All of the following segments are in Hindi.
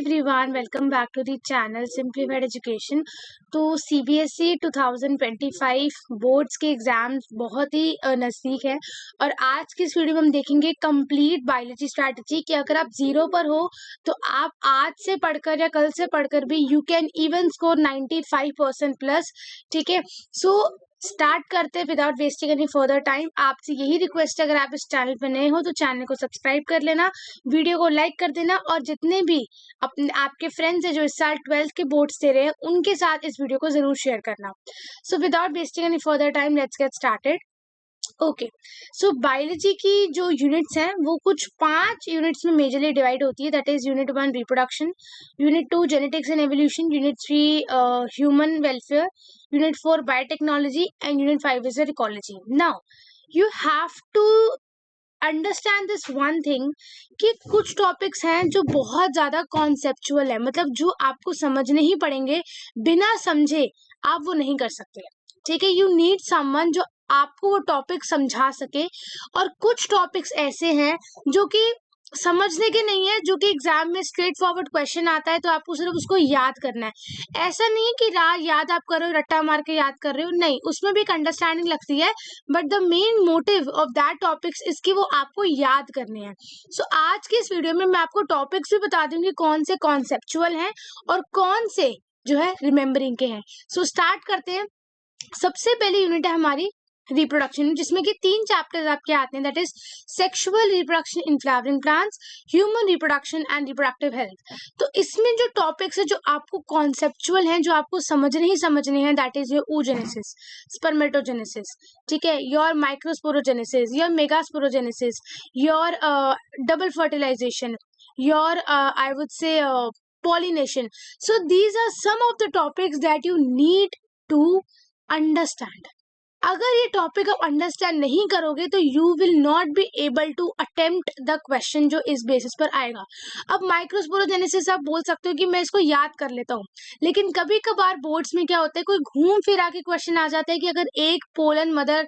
everyone, welcome back to the channel Simplified Education। तो CBSE 2025 बोर्ड्स के एग्जाम्स बहुत ही नज़दीक है और आज की इस वीडियो में हम देखेंगे कंप्लीट बायोलॉजी स्ट्रैटेजी कि अगर आप जीरो पर हो तो आप आज से पढ़कर या कल से पढ़कर भी you can even score 95% plus. ठीक है, सो स्टार्ट करते हैं without wasting any further time. आपसे यही रिक्वेस्ट है, अगर आप इस चैनल पर नए हो तो चैनल को सब्सक्राइब कर लेना, वीडियो को लाइक कर देना और जितने भी अपने आपके फ्रेंड्स हैं जो इस साल 12th के बोर्ड्स दे रहे हैं उनके साथ इस वीडियो को जरूर शेयर करना। So without wasting any further time let's get started. Okay, so biology की जो यूनिट्स हैं वो कुछ 5 यूनिट्स में मेजरली डिवाइड होती है। That is unit 1 reproduction, unit 2 genetics and evolution, unit 3 human welfare, unit 4 biotechnology and unit 5 is ecology. Now you have to understand this one thing कि कुछ टॉपिक्स हैं जो बहुत ज्यादा कॉन्सेप्चुअल है, मतलब जो आपको समझने ही पड़ेंगे, बिना समझे आप वो नहीं कर सकते। ठीक है, यू नीड समवन जो आपको वो टॉपिक समझा सके। और कुछ टॉपिक्स ऐसे हैं जो कि समझने के नहीं है, जो कि एग्जाम में स्ट्रेट फॉरवर्ड क्वेश्चन आता है तो आपको सिर्फ उसको याद करना है। ऐसा नहीं है कि याद आप कर रहे हो, रट्टा मार के याद कर रहे हो, नहीं, उसमें भी एक अंडरस्टैंडिंग लगती है, but the main motive of that topics is कि वो आपको याद करने हैं। सो आज की इस वीडियो में मैं आपको टॉपिक्स भी बता दूंगी कौन से कॉन्सेप्चुअल हैं और कौन से जो है रिमेम्बरिंग के हैं। सो स्टार्ट करते हैं। सबसे पहली यूनिट है हमारी रिप्रोडक्शन, जिसमें कि 3 चैप्टर्स आपके आते हैं। That is sexual reproduction in flowering plants, human reproduction and reproductive health. तो इसमें जो टॉपिक्स है जो आपको कॉन्सेप्चुअल हैं, जो आपको समझने हैं, that is your oogenesis, spermatogenesis, ठीक है, your microsporogenesis, your megasporogenesis, your double fertilisation, your I would say pollination. So these are some of the topics that you need to understand. अगर ये टॉपिक आप अंडरस्टैंड नहीं करोगे तो you will not be able to attempt the question जो इस बेसिस पर आएगा। अब माइक्रोस्पोरोजेनेसिस आप बोल सकते हो कि मैं इसको याद कर लेता हूँ, लेकिन कभी कभार बोर्ड्स में क्या होता है, कोई घूम फिरा के क्वेश्चन आ जाता है कि अगर एक पोलन मदर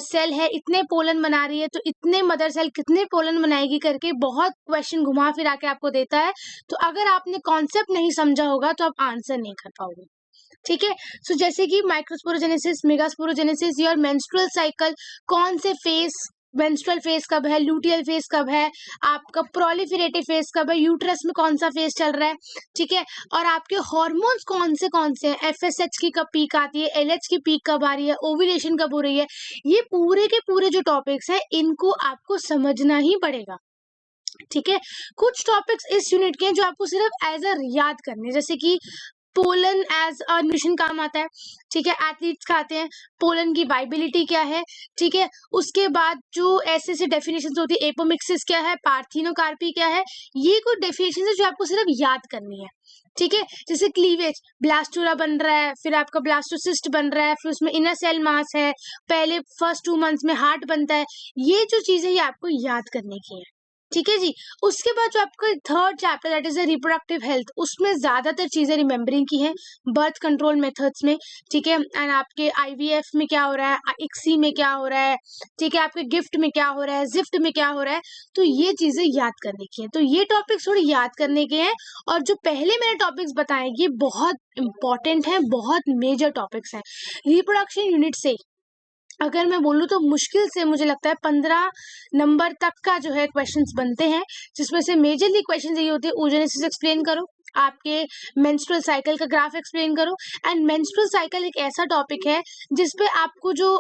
सेल है, इतने पोलन बना रही है, तो इतने मदर सेल कितने पोलन बनाएगी करके बहुत क्वेश्चन घुमा फिरा के आपको देता है। तो अगर आपने कॉन्सेप्ट नहीं समझा होगा तो आप आंसर नहीं कर पाओगे। ठीक है, सो जैसे कि microsporogenesis, megasporogenesis, your menstrual cycle, कौन से फेज, मेंस्ट्रुअल फेज कब है, लूटियल फेज कब है, आपका प्रोलिफरेटिव फेज कब है, यूट्रस में कौन सा फेज चल रहा है, ठीक है, और आपके हार्मोन्स कौन से हैं, एफएसएच की कब पीक आती है, एलएच की पीक कब आ रही है, ओव्यूलेशन कब हो रही है, ये पूरे के पूरे जो टॉपिक्स हैं इनको आपको समझना ही पड़ेगा। ठीक है, कुछ टॉपिक्स इस यूनिट के हैं जो आपको सिर्फ एज अ याद करने, जैसे कि पोलन एज अ न्यूट्रिशन काम आता है। ठीक है, एथलीट्स खाते हैं, पोलन की वाइबिलिटी क्या है। ठीक है, उसके बाद जो ऐसे डेफिनेशंस होती है, एपोमिक्सिस क्या है, पार्थिनोकार्पी क्या है, ये कुछ डेफिनेशंस है जो आपको सिर्फ याद करनी है। ठीक है, जैसे क्लीवेज, ब्लास्टूरा बन रहा है, फिर आपका ब्लास्टोसिस्ट बन रहा है, फिर उसमें इनर सेल मास है, पहले फर्स्ट 2 मंथ्स में हार्ट बनता है, ये जो चीजें ये आपको याद करने की है। ठीक है जी, उसके बाद जो आपका third chapter that is reproductive health, उसमें ज्यादातर चीजें रिमेम्बरिंग की हैं, बर्थ कंट्रोल मेथड्स में। ठीक है, एंड आपके आईवीएफ में क्या हो रहा है, इक्सी में क्या हो रहा है, ठीक है, आपके गिफ्ट में क्या हो रहा है, जिफ्ट में क्या हो रहा है, तो ये चीजें याद करने की है। तो ये टॉपिक्स थोड़ी याद करने के हैं, और जो पहले मैंने टॉपिक्स बताए ये बहुत इंपॉर्टेंट है, बहुत मेजर टॉपिक्स हैं। रिप्रोडक्शन यूनिट से अगर मैं बोलूँ तो मुश्किल से मुझे लगता है 15 नंबर तक का जो है क्वेश्चंस बनते हैं, जिसमें से मेजरली क्वेश्चंस ये होते हैं, oogenesis एक्सप्लेन करो, आपके मेंस्ट्रुअल साइकिल का ग्राफ एक्सप्लेन करो। एंड मेंस्ट्रुअल साइकिल एक ऐसा टॉपिक है जिसपे आपको जो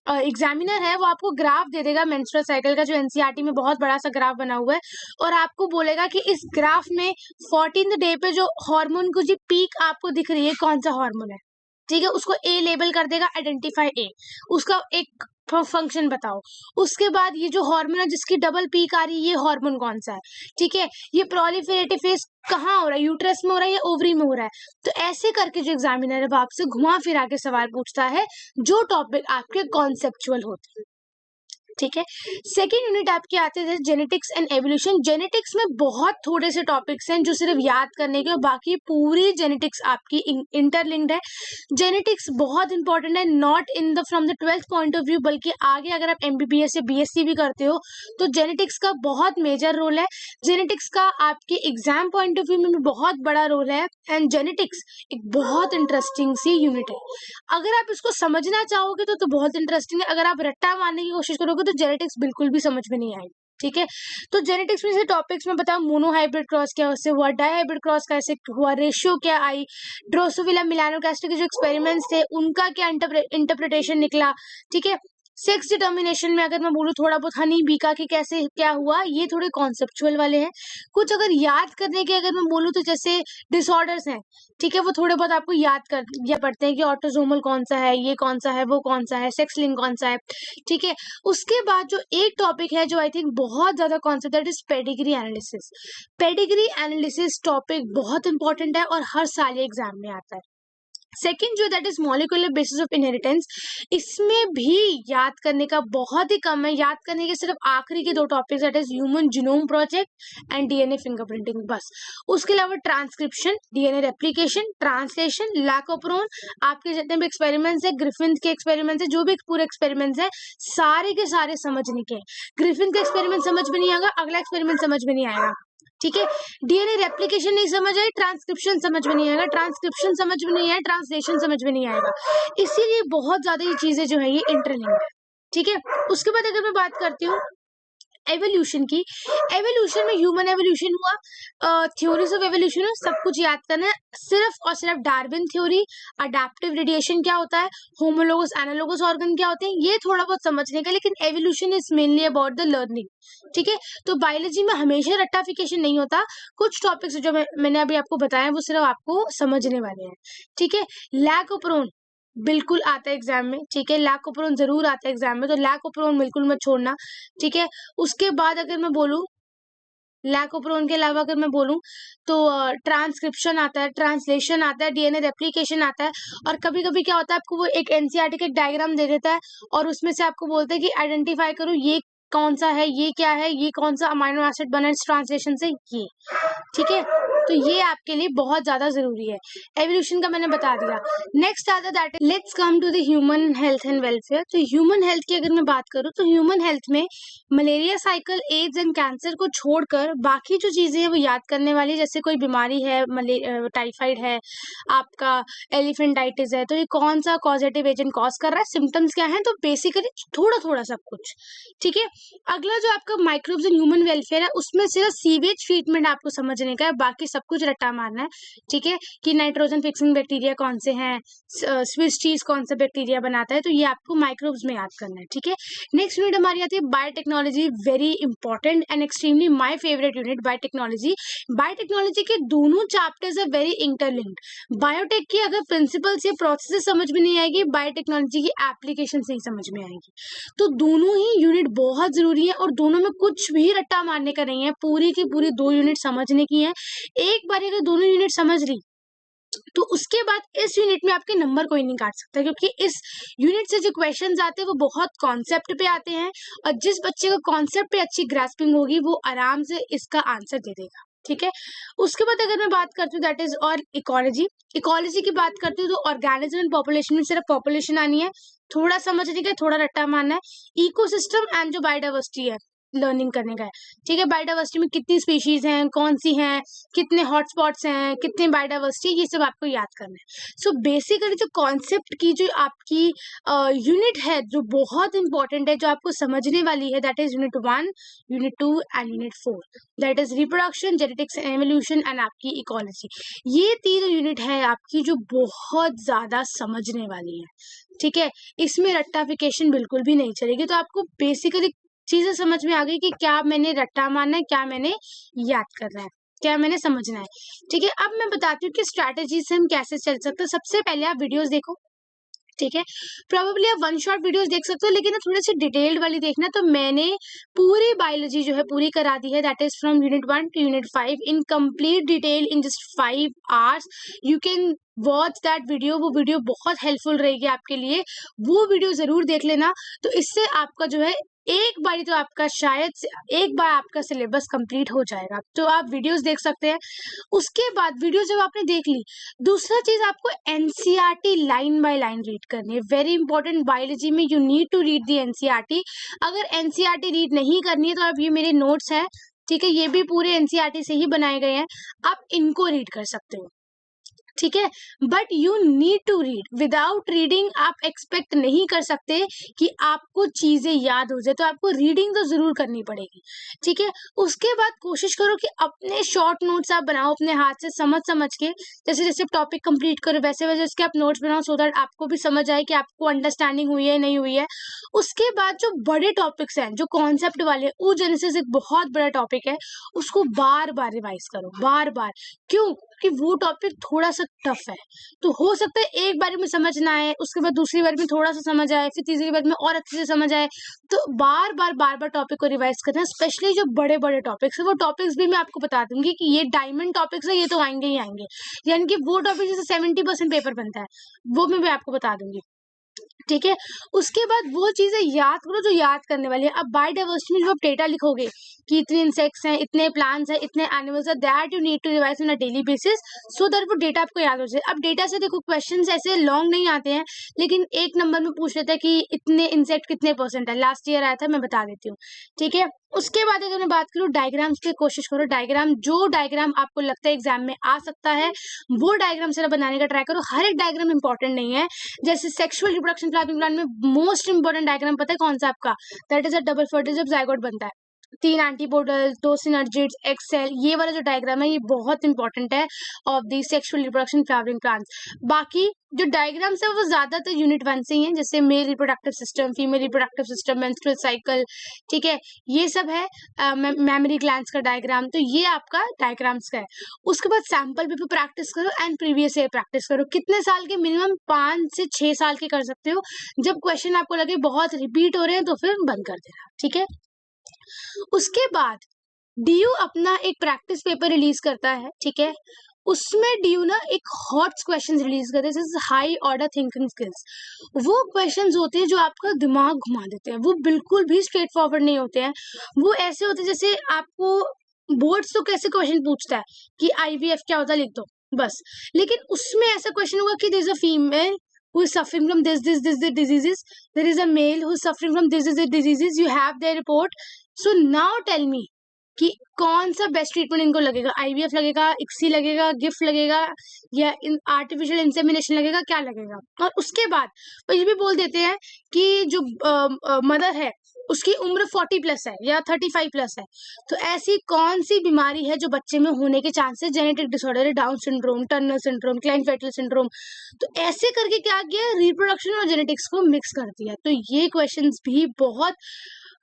एग्जामिनर है वो आपको ग्राफ दे देगा मेंस्ट्रुअल साइकिल का, जो एनसीईआरटी में बहुत बड़ा सा ग्राफ बना हुआ है, और आपको बोलेगा कि इस ग्राफ में 14th डे पे जो हार्मोन को जो पीक आपको दिख रही है कौन सा हार्मोन है। ठीक है, उसको ए लेबल कर देगा, आइडेंटिफाई ए, उसका एक फंक्शन बताओ। उसके बाद ये जो हार्मोन है जिसकी डबल पीक आ रही है, ये हार्मोन कौन सा है। ठीक है, ये प्रोलिफरेटिव फेज कहाँ हो रहा है, यूट्रस में हो रहा है या ओवरी में हो रहा है। तो ऐसे करके जो एग्जामिनर है वो आपसे घुमा फिरा के सवाल पूछता है जो टॉपिक आपके कॉन्सेप्चुअल होते हैं। ठीक है। सेकेंड यूनिट आपके आते थे जेनेटिक्स एंड एवोल्यूशन। जेनेटिक्स में बहुत थोड़े से टॉपिक्स हैं जो सिर्फ याद करने के, और बाकी पूरी जेनेटिक्स आपकी इंटरलिंक्ड है। जेनेटिक्स बहुत इंपॉर्टेंट है, not in the from the 12th point of view, बल्कि आगे अगर आप MBBS या BSc भी करते हो तो जेनेटिक्स का बहुत मेजर रोल है। जेनेटिक्स का आपके एग्जाम पॉइंट ऑफ व्यू में भी बहुत बड़ा रोल है। एंड जेनेटिक्स एक बहुत इंटरेस्टिंग सी यूनिट है। अगर आप इसको समझना चाहोगे तो बहुत इंटरेस्टिंग है, अगर आप रट्टा मारने की कोशिश करोगे तो जेनेटिक्स बिल्कुल भी समझ में नहीं आएगी। ठीक है, तो जेनेटिक्स में से टॉपिक्स में बताओ, मोनो हाइब्रिड क्रॉस क्या उससे हुआ, डाई हाइब्रिड क्रॉस कैसे हुआ, रेशियो क्या आई, ड्रोसोफिला मिलानोगास्टर के जो एक्सपेरिमेंट्स थे उनका क्या इंटरप्रिटेशन निकला। ठीक है, सेक्स डिटर्मिनेशन में अगर मैं बोलूँ थोड़ा बहुत हनी बी का कि कैसे क्या हुआ, ये थोड़े कॉन्सेप्चुअल वाले हैं। कुछ अगर याद करने के अगर मैं बोलूँ तो जैसे डिसऑर्डर्स हैं, ठीक है, वो थोड़े बहुत आपको याद कर या पढ़ते हैं कि ऑटोसोमल कौन सा है, ये कौन सा है, वो कौन सा है, सेक्स लिंक कौन सा है। ठीक है, उसके बाद जो एक टॉपिक है जो आई थिंक बहुत ज्यादा concept, that is pedigree analysis. Pedigree analysis topic बहुत इंपॉर्टेंट है और हर साल ये एग्जाम में आता है। सेकेंड जो that is molecular basis of inheritance, इसमें भी याद करने का बहुत ही कम है। याद करने के सिर्फ आखिरी के दो topics, that is human genome project and DNA fingerprinting, बस। उसके अलावा ट्रांसक्रिप्शन, DNA रेप्लिकेशन, ट्रांसलेशन, लैकोप्रोन, आपके जितने भी एक्सपेरिमेंट्स है, ग्रिफिन के एक्सपेरिमेंट्स है, जो भी पूरे एक्सपेरिमेंट्स है सारे के सारे समझने के। ग्रिफिन का एक्सपेरिमेंट समझ में नहीं आएगा, अगला एक्सपेरिमेंट समझ में नहीं आएगा। ठीक है, DNA रेप्लिकेशन नहीं समझ आए, ट्रांसक्रिप्शन समझ में नहीं आएगा, ट्रांसक्रिप्शन समझ में नहीं आया, ट्रांसलेशन समझ में नहीं आएगा। इसीलिए बहुत ज्यादा ये चीजें जो है ये इंटरलिंक्ड है। ठीक है, उसके बाद अगर मैं बात करती हूँ एवोल्यूशन की, एवोल्यूशन में ह्यूमन एवोल्यूशन हुआ, थ्योरीज ऑफ एवोल्यूशन है, सब कुछ याद करना है। सिर्फ और सिर्फ डार्विन थ्योरी, अडैप्टिव रेडिएशन क्या होता है, होमोलोगस एनालोगस ऑर्गन क्या होते हैं, ये थोड़ा बहुत समझने का, लेकिन evolution is mainly about the learning. ठीक है, तो बायोलॉजी में हमेशा रट्टाफिकेशन नहीं होता, कुछ टॉपिक्स जो मैंने अभी आपको बताया वो सिर्फ आपको समझने वाले हैं। ठीक है, लैकोप्रोन बिल्कुल आता है एग्जाम में। ठीक है, लैकोप्रोन जरूर आता है एग्जाम में, तो लैकोप्रोन बिल्कुल मत छोड़ना। ठीक है, उसके बाद अगर मैं बोलूं लैकोप्रोन के अलावा अगर मैं बोलूं तो ट्रांसक्रिप्शन आता है, ट्रांसलेशन आता है, DNA रेप्लिकेशन आता है। और कभी कभी क्या होता है, आपको वो एक NCERT का एक डायग्राम दे देता है और उसमें से आपको बोलते हैं कि आइडेंटिफाई करो ये कौन सा है, ये क्या है, ये कौन सा अमाइनो एसिड बना इस ट्रांसलेशन से, ये। ठीक है, तो ये आपके लिए बहुत ज्यादा जरूरी है। एवोल्यूशन का मैंने बता दिया। नेक्स्ट आता है that is let's come to the human health and welfare. तो ह्यूमन हेल्थ की अगर मैं बात करूँ तो ह्यूमन हेल्थ में malaria cycle, AIDS and cancer को छोड़कर बाकी जो चीजें हैं वो याद करने वाली, जैसे कोई बीमारी है, टाइफाइड है, आपका एलिफेंटाइटिस है, तो ये कौन सा कॉजेटिव एजेंट कॉज कर रहा है, सिम्टम्स क्या है, तो बेसिकली थोड़ा थोड़ा सब कुछ। ठीक है, अगला जो आपका माइक्रोब्स एंड ह्यूमन वेलफेयर है, उसमें सिर्फ सीवेज ट्रीटमेंट आपको समझने का है, बाकी सब कुछ रट्टा मारना है। ठीक है, कि नाइट्रोजन फिक्सिंग बैक्टीरिया कौन से हैं, स्विस चीज कौन सा बैक्टीरिया बनाता है, तो ये आपको माइक्रोब्स में याद करना है। ठीक है, नेक्स्ट यूनिट हमारी आती है biotechnology, very important and extremely my favourite unit biotechnology. Biotechnology के दोनों chapters are very interlinked. Biotech की अगर प्रिंसिपल्स या प्रोसेस समझ में नहीं आएगी, बायोटेक्नोलॉजी की एप्लीकेशन नहीं समझ में आएगी। तो दोनों ही यूनिट बहुत जरूरी है और दोनों में कुछ भी रट्टा मारने का नहीं है, पूरी की पूरी 2 यूनिट समझने की है। एक बार अगर दोनों यूनिट समझ ली तो उसके बाद इस यूनिट में आपके नंबर कोई नहीं काट सकता, क्योंकि इस यूनिट से जो क्वेश्चंस आते हैं वो बहुत कॉन्सेप्ट पे आते हैं, और जिस बच्चे को कॉन्सेप्ट पे अच्छी ग्रास्पिंग होगी वो आराम से इसका आंसर दे देगा। ठीक है, उसके बाद अगर मैं बात करती हूँ दैट इज और इकोलॉजी। इकोलॉजी की बात करती हूँ तो ऑर्गेनिज्म एंड पॉपुलेशन में सिर्फ पॉपुलेशन आनी है, थोड़ा समझने का, थोड़ा रट्टा मारना है। इकोसिस्टम एंड जो बायोडाइवर्सिटी है लर्निंग करने का है। ठीक है, बायोडाइवर्सिटी में कितनी स्पीशीज हैं, कौन सी हैं, कितने हॉटस्पॉट्स हैं, कितने बायोडाइवर्सिटी, ये सब आपको याद करना है। सो बेसिकली जो कॉन्सेप्ट की जो आपकी यूनिट है जो बहुत इंपॉर्टेंट है, जो आपको समझने वाली है, that is unit 1, unit 2 and unit 4, that is reproduction, genetics and evolution and आपकी इकोलॉजी। ये 3 यूनिट है आपकी जो बहुत ज्यादा समझने वाली है। ठीक है, इसमें रट्टाफिकेशन बिल्कुल भी नहीं चलेगी, तो आपको बेसिकली चीजें समझ में आ गई कि क्या मैंने रट्टा मारना है, क्या मैंने याद करना है, क्या मैंने समझना है। ठीक है, अब मैं बताती हूँ कि स्ट्रैटेजी से हम कैसे चल सकते हैं। सबसे पहले आप वीडियोस देखो। ठीक है, प्रोबेबली आप 1 शॉट वीडियोस देख सकते हो, लेकिन थोड़ी सी डिटेल्ड वाली देखना। तो मैंने पूरी बायोलॉजी जो है पूरी करा दी है, that is from unit 1 to unit 5 in complete detail in just 5 hours. You can watch that video, वो वीडियो बहुत हेल्पफुल रहेगी आपके लिए, वो वीडियो जरूर देख लेना। तो इससे आपका जो है एक बारी तो आपका शायद से एक बार आपका सिलेबस कंप्लीट हो जाएगा। तो आप वीडियोस देख सकते हैं। उसके बाद वीडियो जब आपने देख ली, दूसरा चीज आपको NCERT line by line read करनी है। वेरी इंपॉर्टेंट, बायोलॉजी में you need to read the NCERT. अगर एनसीईआरटी रीड नहीं करनी है तो आप, ये मेरे नोट्स हैं, ठीक है, ये भी पूरे एनसीईआरटी से ही बनाए गए हैं, आप इनको रीड कर सकते हो, ठीक है। But you need to read, without reading आप एक्सपेक्ट नहीं कर सकते कि आपको चीजें याद हो जाए, तो आपको रीडिंग तो जरूर करनी पड़ेगी, ठीक है। उसके बाद कोशिश करो कि अपने शॉर्ट नोट्स आप बनाओ अपने हाथ से, समझ समझ के, जैसे जैसे टॉपिक कंप्लीट करो वैसे वैसे उसके आप नोट्स बनाओ, सो दैट आपको भी समझ आए कि आपको अंडरस्टैंडिंग हुई है नहीं हुई है। उसके बाद जो बड़े टॉपिक्स हैं, जो कॉन्सेप्ट वाले, oogenesis एक बहुत बड़ा टॉपिक है, उसको बार बार रिवाइज करो, बार बार। क्यों? कि वो टॉपिक थोड़ा सा टफ है, तो हो सकता है एक बार में समझ ना आए, उसके बाद दूसरी बार में थोड़ा सा समझ आए, फिर तीसरी बार में और अच्छे से समझ आए। तो बार बार टॉपिक को रिवाइज करना, स्पेशली जो बड़े बड़े टॉपिक्स है, वो टॉपिक्स भी मैं आपको बता दूंगी कि ये डायमंड टॉपिक्स है, ये तो आएंगे ही आएंगे, यानी कि वो टॉपिक जैसे 70% पेपर बनता है, वो मैं आपको बता दूंगी, ठीक है। उसके बाद वो चीजें याद करो जो याद करने वाली है। अब बायोडाइवर्सिटी में जब आप डेटा लिखोगे कि इतने इंसेक्ट्स हैं, इतने प्लांट्स हैं, इतने एनिमल्स हैं, that you need to revise on a daily basis, so that वो डेटा आपको याद हो जाए। अब डेटा से देखो क्वेश्चंस ऐसे लॉन्ग नहीं आते हैं, लेकिन एक नंबर में पूछ लेते हैं कि इतने इंसेक्ट कितने परसेंट है, लास्ट ईयर आया था, मैं बता देती हूँ, ठीक है। उसके बाद अगर मैं बात करूँ डायग्राम्स की, कोशिश करो डायग्राम, जो डायग्राम आपको लगता है एग्जाम में आ सकता है वो डायग्राम से बनाने का ट्राई करो। हर एक डायग्राम इंपॉर्टेंट नहीं है। जैसे सेक्सुअल रिप्रोडक्शन प्लान में मोस्ट इंपॉर्टेंट डायग्राम पता है कौन सा आपका? That is a double fertile जब जायगोट बनता है, 3 एंटीपोडल, 2 सिनर्जिड्स, एक सेल, ये वाला जो डायग्राम है ये बहुत इंपॉर्टेंट है of the sexual reproduction flowering plants. बाकी जो डायग्राम्स है वो ज्यादातर यूनिट 1 से ही है, जैसे male reproductive system, female reproductive system, menstrual cycle, ठीक है, ये सब है। मेमोरी ग्लैंड्स का डायग्राम, तो ये आपका डायग्राम्स का है। उसके बाद सैंपल पेपर प्रैक्टिस करो एंड प्रीवियस ईयर प्रैक्टिस करो। कितने साल के? मिनिमम 5 से 6 साल के कर सकते हो। जब क्वेश्चन आपको लगे बहुत रिपीट हो रहे हैं तो फिर बंद कर देना, ठीक है। उसके बाद डीयू अपना एक प्रैक्टिस पेपर रिलीज करता है, ठीक है। उसमें डीयू ना एक हॉट क्वेश्चन रिलीज करते हैं, हाई ऑर्डर थिंकिंग स्किल्स। वो क्वेश्चंस होते हैं जो आपका दिमाग घुमा देते हैं, वो बिल्कुल भी स्ट्रेट फॉरवर्ड नहीं होते हैं। वो ऐसे होते हैं जैसे आपको बोर्ड्स तो कैसे क्वेश्चन पूछता है कि आईवीएफ क्या होता है, लिख दो बस। लेकिन उसमें ऐसा क्वेश्चन होगा कि there is a female who is suffering from this diseases, there is a male who is suffering from this diseases, you have their report, so now tell me कि कौन सा बेस्ट ट्रीटमेंट इनको लगेगा, आईवीएफ लगेगा, इक्सी लगेगा, गिफ्ट लगेगा, या आर्टिफिशियल इंसेमिनेशन लगेगा, क्या लगेगा। और उसके बाद वो ये भी बोल देते हैं कि जो मदर है उसकी उम्र 40 प्लस है या 35 प्लस है, तो ऐसी कौन सी बीमारी है जो बच्चे में होने के chances, genetic disorder, down syndrome, Turner syndrome, Klinefelter syndrome. तो ऐसे करके क्या किया, रिप्रोडक्शन और जेनेटिक्स को मिक्स कर दिया। तो ये क्वेश्चंस भी बहुत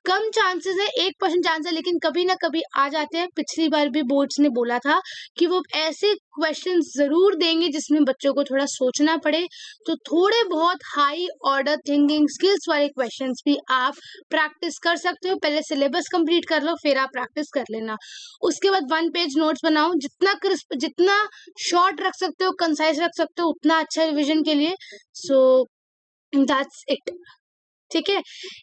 कम चांसेस है, 1% चांस है, लेकिन कभी ना कभी आ जाते हैं। पिछली बार भी बोर्ड्स ने बोला था कि वो ऐसे क्वेश्चंस जरूर देंगे जिसमें बच्चों को थोड़ा सोचना पड़े। तो थोड़े बहुत हाई ऑर्डर थिंकिंग स्किल्स वाले क्वेश्चंस भी आप प्रैक्टिस कर सकते हो। पहले सिलेबस कंप्लीट कर लो, फिर आप प्रैक्टिस कर लेना। उसके बाद 1 पेज नोट्स बनाओ, जितना क्रिस्प, जितना शॉर्ट रख सकते हो, कंसाइज रख सकते हो, उतना अच्छा रिविजन के लिए। सो दैट्स इट, ठीक है।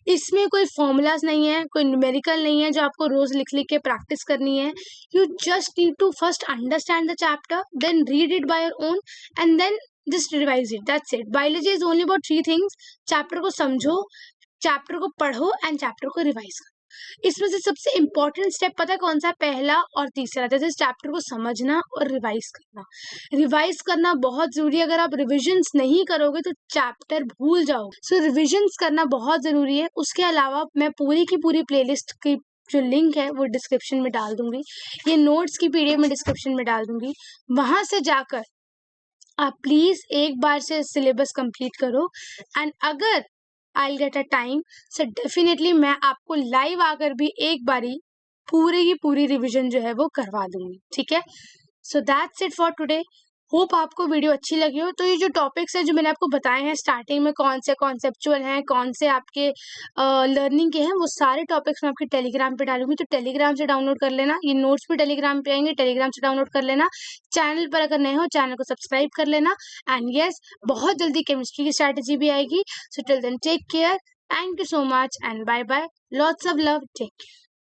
इसमें कोई फॉर्मूलाज नहीं है, कोई न्यूमेरिकल नहीं है जो आपको रोज लिख लिख के प्रैक्टिस करनी है। You just need to first understand the chapter, then read it by your own and then just revise it, that's it. Biology is only about 3 things, chapter को समझो, चैप्टर को पढ़ो एंड चैप्टर को रिवाइज करो। इसमें से सबसे इंपॉर्टेंट स्टेप पता है कौन सा? पहला और तीसरा, जैसे चैप्टर को समझना और रिवाइज करना। रिवाइज करना बहुत जरूरी है, अगर आप रिविजन्स नहीं करोगे तो चैप्टर भूल जाओगे। सो रिविजन्स करना बहुत जरूरी है। उसके अलावा मैं पूरी की पूरी प्लेलिस्ट की जो लिंक है वो डिस्क्रिप्शन में डाल दूंगी, ये नोट्स की पीडीएफ में डिस्क्रिप्शन में डाल दूंगी, वहां से जाकर आप प्लीज एक बार से सिलेबस कंप्लीट करो। एंड अगर I get a time, so definitely मैं आपको लाइव आकर भी एक बारी पूरी की पूरी रिवीजन जो है वो करवा दूंगी, ठीक है। So that's it for today. Hope आपको वीडियो अच्छी लगी हो। तो ये जो टॉपिक्स है जो मैंने आपको बताए हैं स्टार्टिंग में, कौन से कॉन्सेप्चुअल हैं, कौन से आपके लर्निंग के हैं, वो सारे टॉपिक्स मैं आपके टेलीग्राम पे डालूंगी, तो टेलीग्राम से डाउनलोड कर लेना। ये नोट्स भी टेलीग्राम पे आएंगे, टेलीग्राम से डाउनलोड कर लेना। चैनल पर अगर नए हो चैनल को सब्सक्राइब कर लेना। एंड यस, बहुत जल्दी केमिस्ट्री की स्ट्रैटेजी भी आएगी। So till then take care Thank you so much and bye bye. Lots of love. Take care.